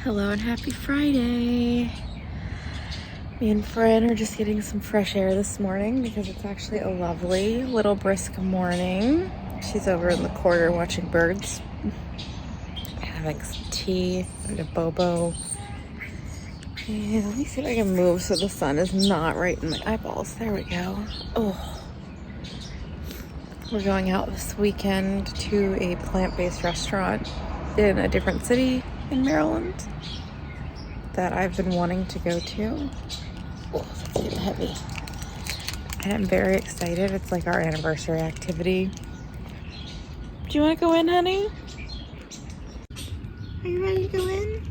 Hello and happy Friday. Me and Fran are just getting some fresh air this morning because it's actually a lovely little brisk morning. She's over in the corner watching birds, having some tea and a bobo. And let me see if I can move so the sun is not right in my eyeballs. There we go. Oh, we're going out this weekend to a plant-based restaurant in a different city in Maryland that I've been wanting to go to. Oh, it's getting heavy. And I'm very excited. It's like our anniversary activity. Do you want to go in, honey? Are you ready to go in?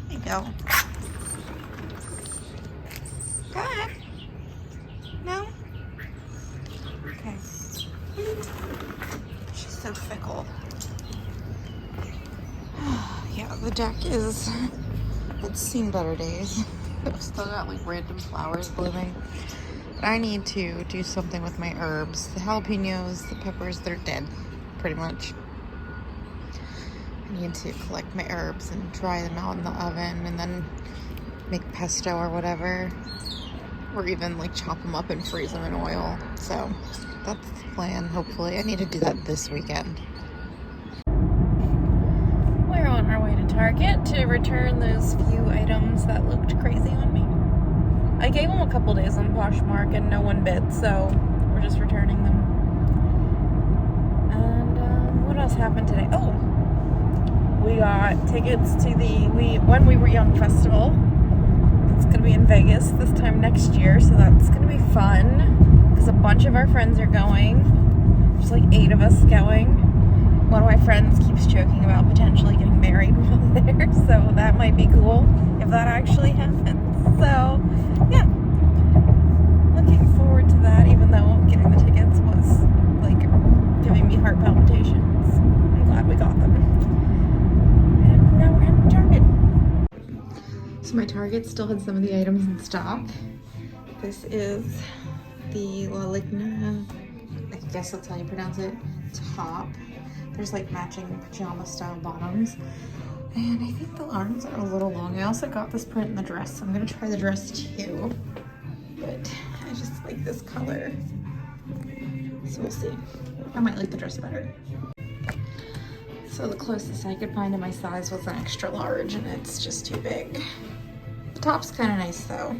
There you go. Go ahead. No? Okay. She's so fickle. Yeah, the deck it's seen better days. I've still got like random flowers blooming. But I need to do something with my herbs. The jalapenos, the peppers, they're dead, pretty much. I need to collect my herbs and dry them out in the oven and then make pesto or whatever. Or even like chop them up and freeze them in oil. So that's the plan, hopefully. I need to do that this weekend. We're on our way to Target to return those few items that looked crazy on me. I gave them a couple days on Poshmark and no one bid, so we're just returning them. And what else happened today? Oh, we got tickets to the When We Were Young festival. It's going to be in Vegas this time next year, so that's going to be fun because a bunch of our friends are going. There's like 8 of us going. One of my friends keeps joking about potentially getting married while there, so that might be cool if that actually happens. So, yeah, looking forward to that, even though getting the tickets was like giving me heart palpitations. I'm glad we got them. And now we're heading to Target. So my Target still had some of the items in stock. This is the La Ligna, I guess that's how you pronounce it, top. There's like matching pajama style bottoms. And I think the arms are a little long. I also got this print in the dress, so I'm gonna try the dress too. But I just like this color. So we'll see. I might like the dress better. So the closest I could find to my size was an extra large, and it's just too big. The top's kind of nice though.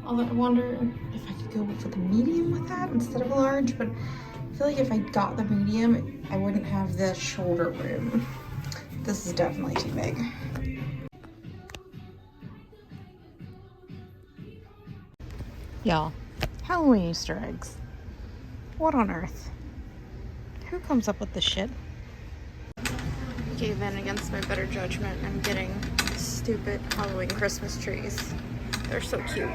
Although I wonder if I could go for the medium with that instead of a large, but I feel like if I got the medium, I wouldn't have the shoulder room. This is definitely too big. Y'all, Halloween Easter eggs. What on earth? Who comes up with this shit? Gave in against my better judgment. I'm getting stupid Halloween Christmas trees. They're so cute.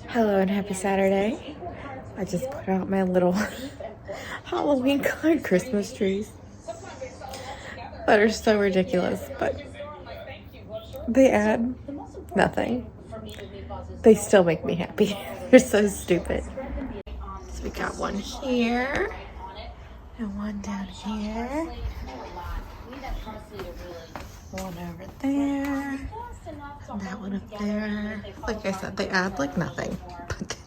Hello and happy Saturday. I just put out my little Halloween colored Christmas trees that are so ridiculous, but they add nothing. They still make me happy. They're so stupid. So we got one here and one down here, one over there, and that one up there. Like I said, they add like nothing, but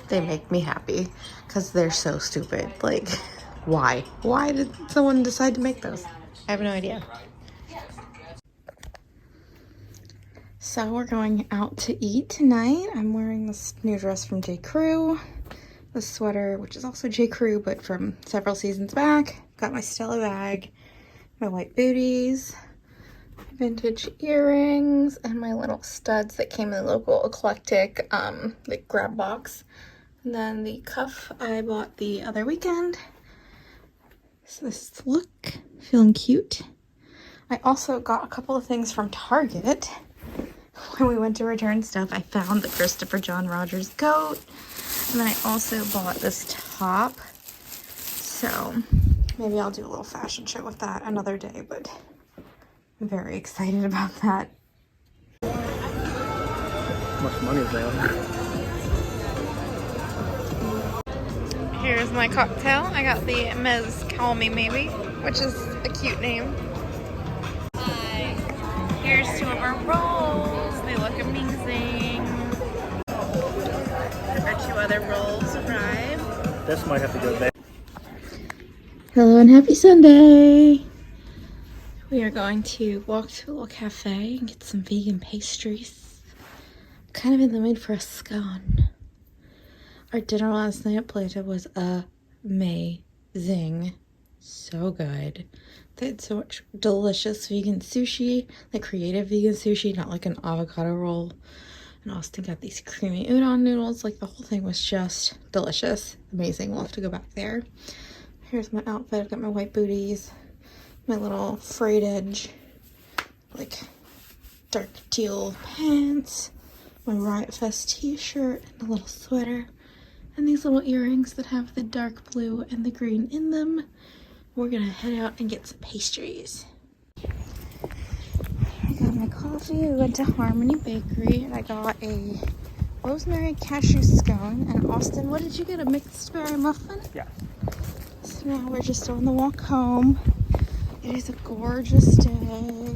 they make me happy because they're so stupid. Like, why? Why did someone decide to make those? I have no idea. So we're going out to eat tonight. I'm wearing this new dress from J. Crew. This sweater, which is also J. Crew, but from several seasons back. Got my Stella bag, my white booties, vintage earrings, and my little studs that came in the local eclectic like grab box. And then the cuff I bought the other weekend. So this is the look, feeling cute. I also got a couple of things from Target. When we went to return stuff, I found the Christopher John Rogers goat. And then I also bought this top. So maybe I'll do a little fashion show with that another day, but I'm very excited about that. How much money is that? Here's my cocktail. I got the Mez Call Me Maybe, which is a cute name. here's two of our rolls. They look amazing. Our two other rolls arrived. This might have to go there. Hello and happy Sunday. We are going to walk to a little cafe and get some vegan pastries. Kind of in the mood for a scone. Our dinner last night at Plata was amazing. So good. They had so much delicious vegan sushi, like creative vegan sushi, not like an avocado roll. And Austin got these creamy udon noodles. Like the whole thing was just delicious. Amazing. We'll have to go back there. Here's my outfit. I've got my white booties, my little frayed edge, like dark teal pants, my Riot Fest t-shirt, and a little sweater, and these little earrings that have the dark blue and the green in them. We're gonna head out and get some pastries. I got my coffee. We went to Harmony Bakery and I got a rosemary cashew scone. And Austin, what did you get? A mixed berry muffin? Yeah. So now we're just on the walk home. It is a gorgeous day.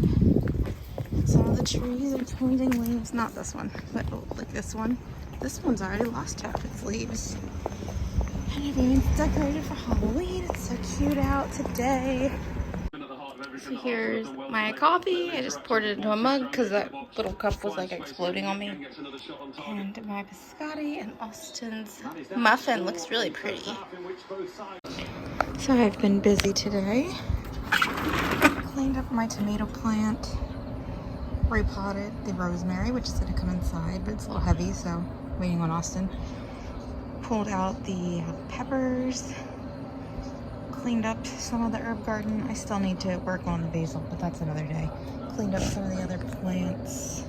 Some of the trees are changing leaves. Not this one, but like this one. This one's already lost half its leaves. And everyone's decorated for Halloween. It's so cute out today. So here's my coffee. I just poured it into a mug because that little cup was like exploding on me. And my biscotti and Austin's muffin looks really pretty. So I've been busy today. Cleaned up my tomato plant. Repotted the rosemary, which is going to come inside, but it's a little heavy, so waiting on Austin. Pulled out the peppers. Cleaned up some of the herb garden. I still need to work on the basil, but that's another day. Cleaned up some of the other plants.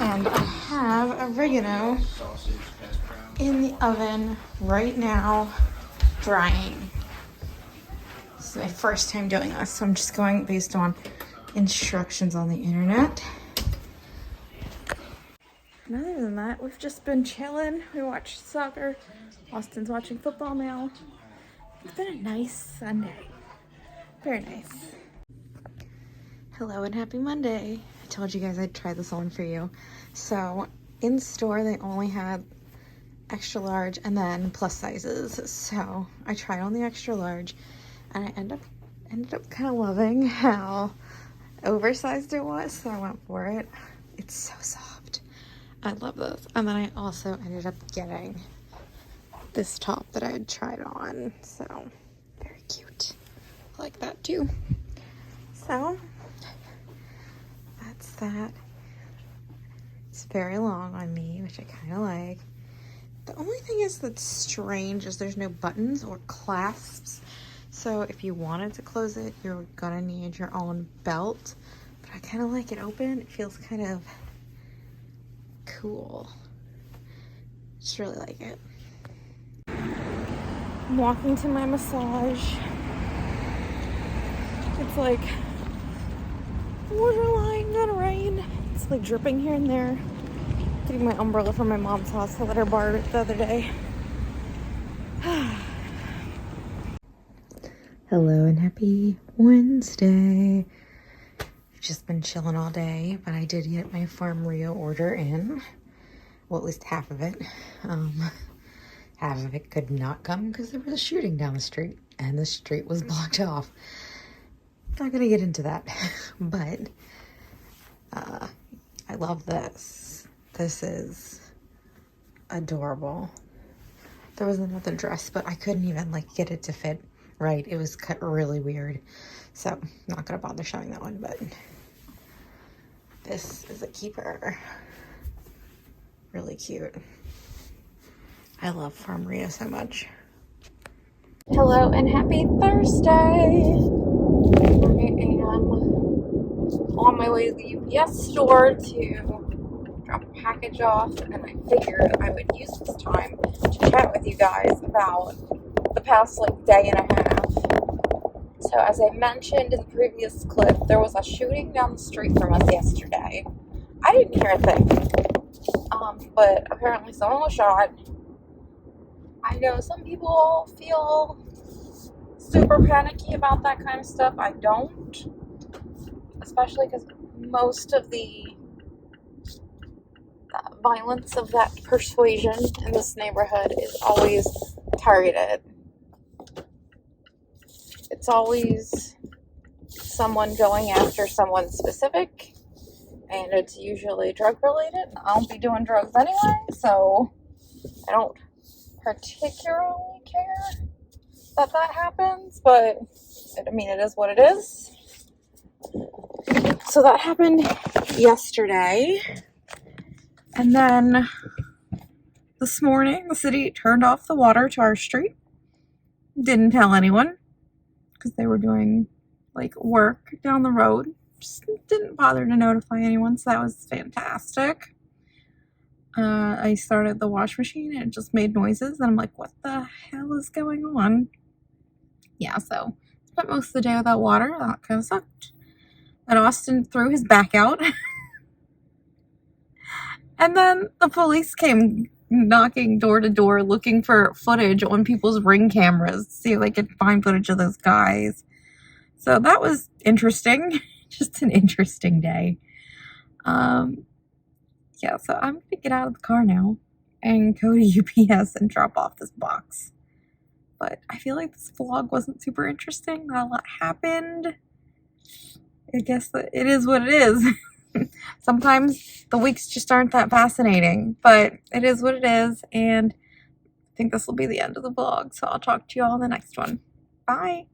And I have oregano in the oven right now, drying. This is my first time doing this, so I'm just going based on instructions on the internet. And other than that, we've just been chilling. We watched soccer. Austin's watching football now. It's been a nice Sunday. Very nice. Hello and happy Monday. I told you guys I'd try this on for you. So in store, they only had extra large and then plus sizes. So I tried on the extra large and I ended up kind of loving how oversized it was. So I went for it. It's so soft. I love this. And then I also ended up getting this top that I had tried on, so very cute. I like that too. So that's that. It's very long on me, which I kind of like. The only thing is that's strange is there's no buttons or clasps, so if you wanted to close it, you're gonna need your own belt, but I kind of like it open. It feels kind of cool. Just really like it. I'm walking to my massage. It's like borderline gonna rain. It's like dripping here and there. Getting my umbrella from my mom's house. I let her borrow it the other day. Hello and happy Wednesday. I've just been chilling all day, but I did get my Farm Rio order in. Well, at least half of it. Half of it could not come because there was a shooting down the street and the street was blocked off. Not gonna get into that, but I love this. This is adorable. There was another dress, but I couldn't even like get it to fit right. It was cut really weird. So I'm not gonna bother showing that one, but this is a keeper. Really cute. I love Farm Rio so much. Hello and happy Thursday. I am on my way to the UPS store to drop a package off, and I figured I would use this time to chat with you guys about the past like day and a half. So as I mentioned in the previous clip, there was a shooting down the street from us yesterday. I didn't hear a thing, but apparently someone was shot. I know some people feel super panicky about that kind of stuff. I don't. especially because most of the violence of that persuasion in this neighborhood is always targeted. It's always someone going after someone specific, and it's usually drug related. I don't be doing drugs anyway, so I don't particularly care that happens, but I mean, it is what it is. So that happened yesterday, and then this morning the city turned off the water to our street. Didn't tell anyone because they were doing like work down the road. Just didn't bother to notify anyone, so that was fantastic. I started the wash machine and it just made noises, and I'm like, what the hell is going on? Yeah, so spent most of the day without water. That kind of sucked. And Austin threw his back out. And then the police came knocking door to door looking for footage on people's Ring cameras to see if they could find footage of those guys. So that was interesting. Just an interesting day. Yeah, so I'm going to get out of the car now and go to UPS and drop off this box. But I feel like this vlog wasn't super interesting. Not a lot happened. I guess that it is what it is. Sometimes the weeks just aren't that fascinating, but it is what it is, and I think this will be the end of the vlog, so I'll talk to you all in the next one. Bye!